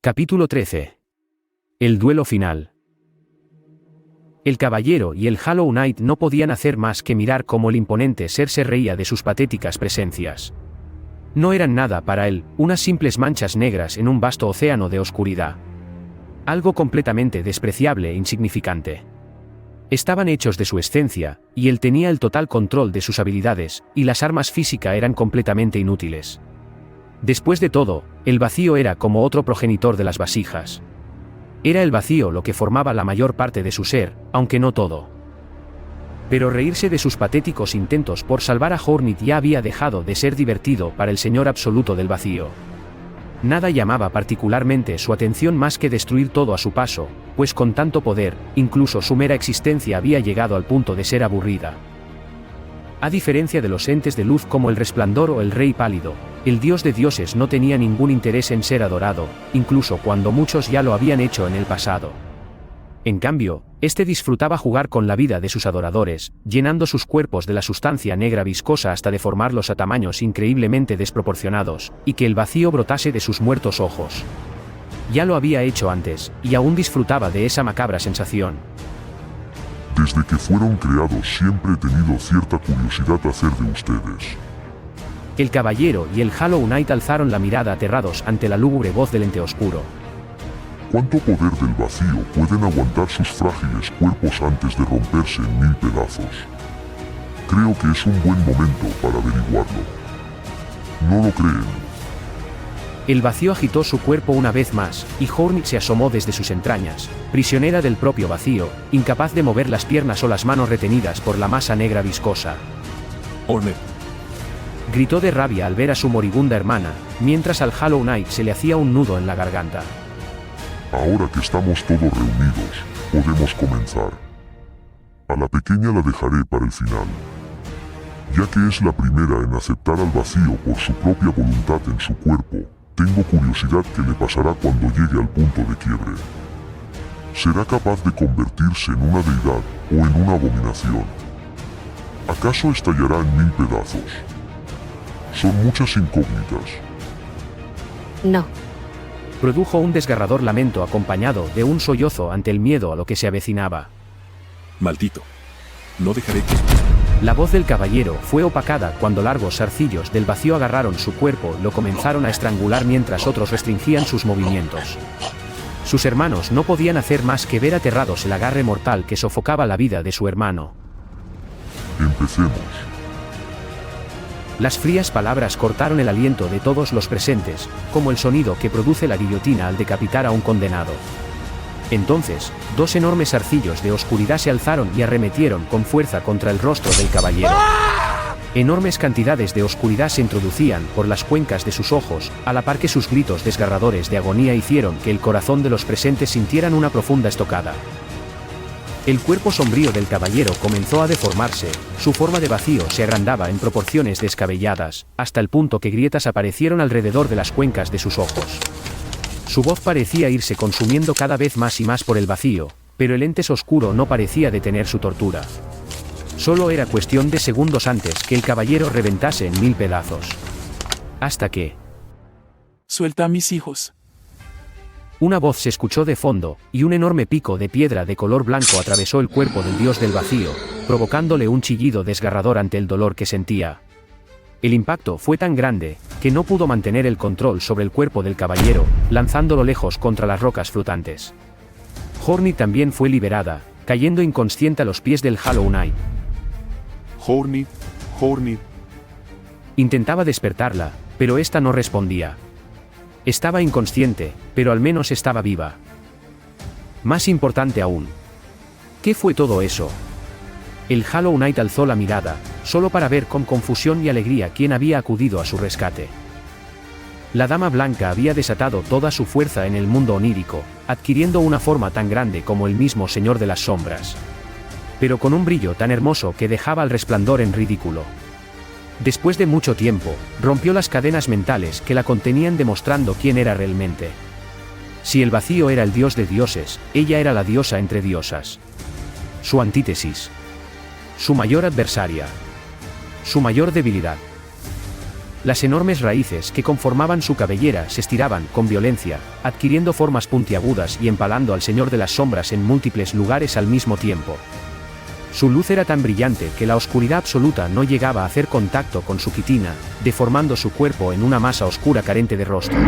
Capítulo 13. El duelo final. El caballero y el Hollow Knight no podían hacer más que mirar cómo el imponente ser se reía de sus patéticas presencias. No eran nada para él, unas simples manchas negras en un vasto océano de oscuridad. Algo completamente despreciable e insignificante. Estaban hechos de su esencia, y él tenía el total control de sus habilidades, y las armas físicas eran completamente inútiles. Después de todo, el vacío era como otro progenitor de las vasijas. Era el vacío lo que formaba la mayor parte de su ser, aunque no todo. Pero reírse de sus patéticos intentos por salvar a Hornet ya había dejado de ser divertido para el señor absoluto del vacío. Nada llamaba particularmente su atención más que destruir todo a su paso, pues con tanto poder, incluso su mera existencia había llegado al punto de ser aburrida. A diferencia de los entes de luz como el Resplandor o el Rey Pálido, el dios de dioses no tenía ningún interés en ser adorado, incluso cuando muchos ya lo habían hecho en el pasado. En cambio, este disfrutaba jugar con la vida de sus adoradores, llenando sus cuerpos de la sustancia negra viscosa hasta deformarlos a tamaños increíblemente desproporcionados, y que el vacío brotase de sus muertos ojos. Ya lo había hecho antes, y aún disfrutaba de esa macabra sensación. Desde que fueron creados siempre he tenido cierta curiosidad acerca de ustedes. El caballero y el Hollow Knight alzaron la mirada aterrados ante la lúgubre voz del ente oscuro. ¿Cuánto poder del vacío pueden aguantar sus frágiles cuerpos antes de romperse en 1000 pedazos? Creo que es un buen momento para averiguarlo. ¿No lo creen? El vacío agitó su cuerpo una vez más, y Hornet se asomó desde sus entrañas, prisionera del propio vacío, incapaz de mover las piernas o las manos retenidas por la masa negra viscosa. Hornet. Gritó de rabia al ver a su moribunda hermana, mientras al Hollow Knight se le hacía un nudo en la garganta. Ahora que estamos todos reunidos, podemos comenzar. A la pequeña la dejaré para el final, ya que es la primera en aceptar al vacío por su propia voluntad en su cuerpo. Tengo curiosidad qué le pasará cuando llegue al punto de quiebre. ¿Será capaz de convertirse en una deidad o en una abominación? ¿Acaso estallará en 1000 pedazos? Son muchas incógnitas. No. Produjo un desgarrador lamento acompañado de un sollozo ante el miedo a lo que se avecinaba. Maldito. No dejaré que... La voz del caballero fue opacada cuando largos zarcillos del vacío agarraron su cuerpo y lo comenzaron a estrangular mientras otros restringían sus movimientos. Sus hermanos no podían hacer más que ver aterrados el agarre mortal que sofocaba la vida de su hermano. Empecemos. Las frías palabras cortaron el aliento de todos los presentes, como el sonido que produce la guillotina al decapitar a un condenado. Entonces, dos enormes arcillos de oscuridad se alzaron y arremetieron con fuerza contra el rostro del caballero. Enormes cantidades de oscuridad se introducían por las cuencas de sus ojos, a la par que sus gritos desgarradores de agonía hicieron que el corazón de los presentes sintieran una profunda estocada. El cuerpo sombrío del caballero comenzó a deformarse, su forma de vacío se agrandaba en proporciones descabelladas, hasta el punto que grietas aparecieron alrededor de las cuencas de sus ojos. Su voz parecía irse consumiendo cada vez más y más por el vacío, pero el ente oscuro no parecía detener su tortura. Solo era cuestión de segundos antes que el caballero reventase en 1000 pedazos. Hasta que... Suelta a mis hijos. Una voz se escuchó de fondo, y un enorme pico de piedra de color blanco atravesó el cuerpo del dios del vacío, provocándole un chillido desgarrador ante el dolor que sentía. El impacto fue tan grande, que no pudo mantener el control sobre el cuerpo del caballero, lanzándolo lejos contra las rocas flotantes. Hornet también fue liberada, cayendo inconsciente a los pies del Hollow Knight. Hornet. Intentaba despertarla, pero esta no respondía. Estaba inconsciente, pero al menos estaba viva. Más importante aún. ¿Qué fue todo eso? El Hollow Knight alzó la mirada, solo para ver con confusión y alegría quién había acudido a su rescate. La Dama Blanca había desatado toda su fuerza en el mundo onírico, adquiriendo una forma tan grande como el mismo Señor de las Sombras. Pero con un brillo tan hermoso que dejaba al Resplandor en ridículo. Después de mucho tiempo, rompió las cadenas mentales que la contenían demostrando quién era realmente. Si el vacío era el dios de dioses, ella era la diosa entre diosas. Su antítesis. Su mayor adversaria. Su mayor debilidad. Las enormes raíces que conformaban su cabellera se estiraban con violencia, adquiriendo formas puntiagudas y empalando al Señor de las Sombras en múltiples lugares al mismo tiempo. Su luz era tan brillante que la oscuridad absoluta no llegaba a hacer contacto con su quitina, deformando su cuerpo en una masa oscura carente de rostro.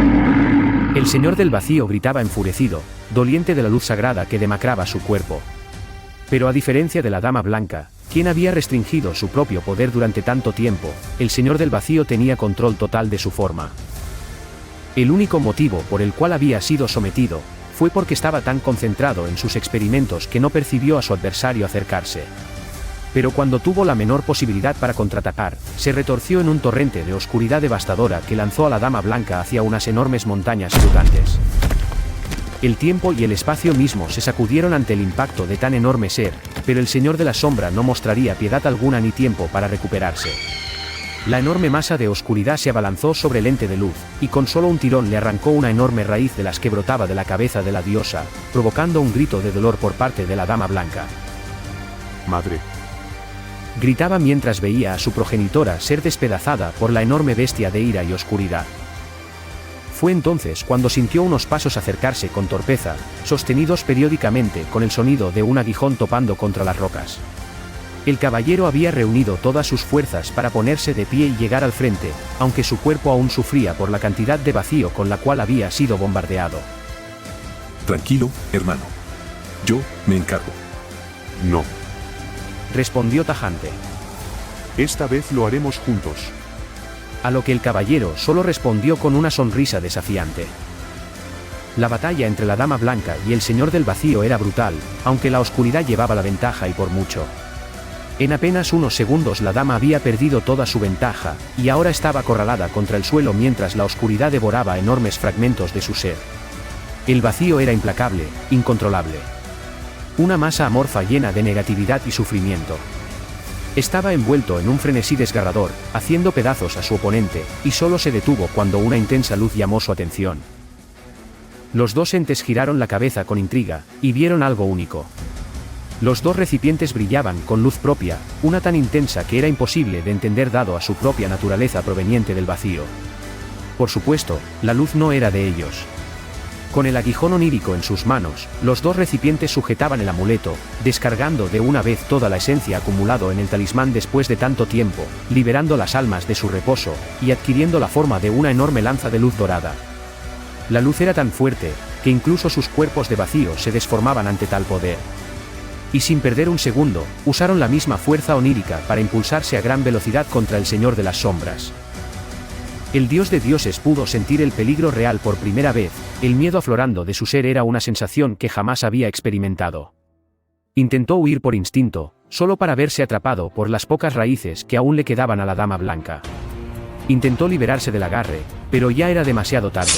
El Señor del Vacío gritaba enfurecido, doliente de la luz sagrada que demacraba su cuerpo. Pero a diferencia de la Dama Blanca, quien había restringido su propio poder durante tanto tiempo, el Señor del Vacío tenía control total de su forma. El único motivo por el cual había sido sometido, fue porque estaba tan concentrado en sus experimentos que no percibió a su adversario acercarse. Pero cuando tuvo la menor posibilidad para contraatacar, se retorció en un torrente de oscuridad devastadora que lanzó a la Dama Blanca hacia unas enormes montañas flotantes. El tiempo y el espacio mismo se sacudieron ante el impacto de tan enorme ser, pero el Señor de la Sombra no mostraría piedad alguna ni tiempo para recuperarse. La enorme masa de oscuridad se abalanzó sobre el ente de luz, y con solo un tirón le arrancó una enorme raíz de las que brotaba de la cabeza de la diosa, provocando un grito de dolor por parte de la Dama Blanca. Madre. Gritaba mientras veía a su progenitora ser despedazada por la enorme bestia de ira y oscuridad. Fue entonces cuando sintió unos pasos acercarse con torpeza, sostenidos periódicamente con el sonido de un aguijón topando contra las rocas. El caballero había reunido todas sus fuerzas para ponerse de pie y llegar al frente, aunque su cuerpo aún sufría por la cantidad de vacío con la cual había sido bombardeado. Tranquilo, hermano. Yo me encargo. No, Respondió tajante. esta vez lo haremos juntos. A lo que el caballero solo respondió con una sonrisa desafiante. La batalla entre la Dama Blanca y el Señor del Vacío era brutal, aunque la oscuridad llevaba la ventaja y por mucho. En apenas unos segundos la dama había perdido toda su ventaja, y ahora estaba acorralada contra el suelo mientras la oscuridad devoraba enormes fragmentos de su ser. El vacío era implacable, incontrolable. Una masa amorfa llena de negatividad y sufrimiento. Estaba envuelto en un frenesí desgarrador, haciendo pedazos a su oponente, y solo se detuvo cuando una intensa luz llamó su atención. Los dos entes giraron la cabeza con intriga, y vieron algo único. Los dos recipientes brillaban con luz propia, una tan intensa que era imposible de entender dado a su propia naturaleza proveniente del vacío. Por supuesto, la luz no era de ellos. Con el aguijón onírico en sus manos, los dos recipientes sujetaban el amuleto, descargando de una vez toda la esencia acumulado en el talismán después de tanto tiempo, liberando las almas de su reposo, y adquiriendo la forma de una enorme lanza de luz dorada. La luz era tan fuerte, que incluso sus cuerpos de vacío se desformaban ante tal poder. Y sin perder un segundo, usaron la misma fuerza onírica para impulsarse a gran velocidad contra el Señor de las Sombras. El dios de dioses pudo sentir el peligro real por primera vez, el miedo aflorando de su ser era una sensación que jamás había experimentado. Intentó huir por instinto, solo para verse atrapado por las pocas raíces que aún le quedaban a la Dama Blanca. Intentó liberarse del agarre, pero ya era demasiado tarde.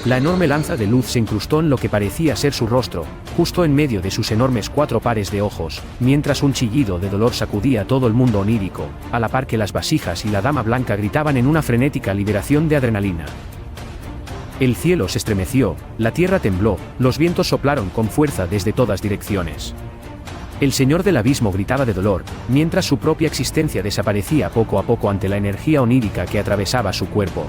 La enorme lanza de luz se incrustó en lo que parecía ser su rostro, justo en medio de sus enormes 4 pares de ojos, mientras un chillido de dolor sacudía a todo el mundo onírico, a la par que las vasijas y la Dama Blanca gritaban en una frenética liberación de adrenalina. El cielo se estremeció, la tierra tembló, los vientos soplaron con fuerza desde todas direcciones. El Señor del Abismo gritaba de dolor, mientras su propia existencia desaparecía poco a poco ante la energía onírica que atravesaba su cuerpo.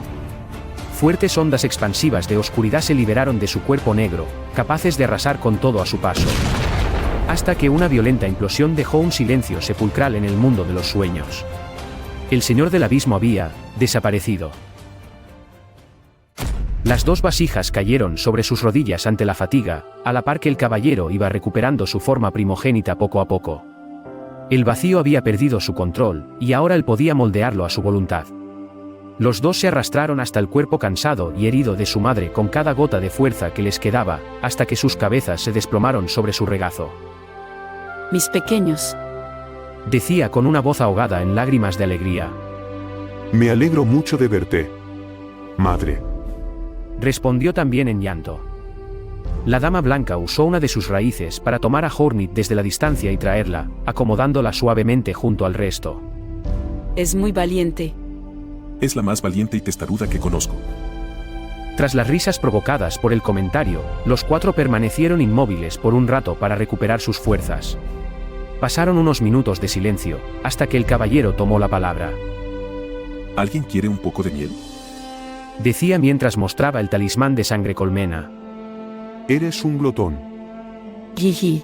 Fuertes ondas expansivas de oscuridad se liberaron de su cuerpo negro, capaces de arrasar con todo a su paso. Hasta que una violenta implosión dejó un silencio sepulcral en el mundo de los sueños. El Señor del Abismo había desaparecido. Las 2 vasijas cayeron sobre sus rodillas ante la fatiga, a la par que el caballero iba recuperando su forma primogénita poco a poco. El vacío había perdido su control, y ahora él podía moldearlo a su voluntad. Los dos se arrastraron hasta el cuerpo cansado y herido de su madre con cada gota de fuerza que les quedaba, hasta que sus cabezas se desplomaron sobre su regazo. Mis pequeños. Decía con una voz ahogada en lágrimas de alegría. Me alegro mucho de verte, madre. Respondió también en llanto. La Dama Blanca usó una de sus raíces para tomar a Hornet desde la distancia y traerla, acomodándola suavemente junto al resto. Es muy valiente. Es la más valiente y testaruda que conozco. Tras las risas provocadas por el comentario, los 4 permanecieron inmóviles por un rato para recuperar sus fuerzas. Pasaron unos minutos de silencio, hasta que el caballero tomó la palabra. ¿Alguien quiere un poco de miel? Decía mientras mostraba el talismán de sangre colmena. Eres un glotón. Gigi.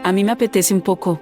A mí me apetece un poco.